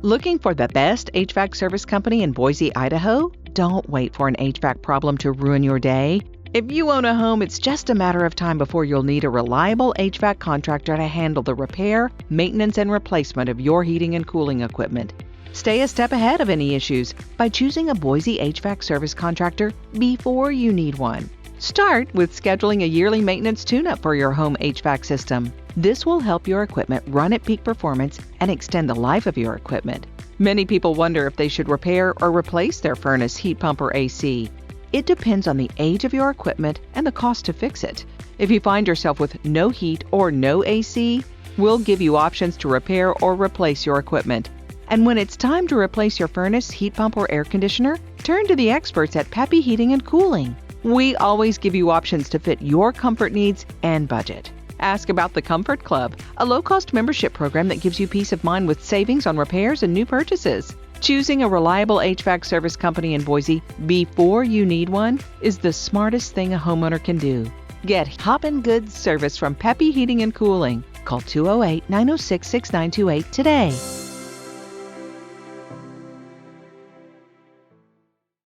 Looking for the best HVAC service company in Boise, Idaho? Don't wait for an HVAC problem to ruin your day. If you own a home, it's just a matter of time before you'll need a reliable HVAC contractor to handle the repair, maintenance, and replacement of your heating and cooling equipment. Stay a step ahead of any issues by choosing a Boise HVAC service contractor before you need one. Start with scheduling a yearly maintenance tune-up for your home HVAC system. This will help your equipment run at peak performance and extend the life of your equipment. Many people wonder if they should repair or replace their furnace, heat pump, or AC. It depends on the age of your equipment and the cost to fix it. If you find yourself with no heat or no AC, we'll give you options to repair or replace your equipment. And when it's time to replace your furnace, heat pump, or air conditioner, turn to the experts at Peppy Heating and Cooling. We always give you options to fit your comfort needs and budget. Ask about the Comfort Club, a low-cost membership program that gives you peace of mind with savings on repairs and new purchases. Choosing a reliable HVAC service company in Boise before you need one is the smartest thing a homeowner can do. Get hoppin' good service from Peppy Heating and Cooling. Call 208-906-6928 today.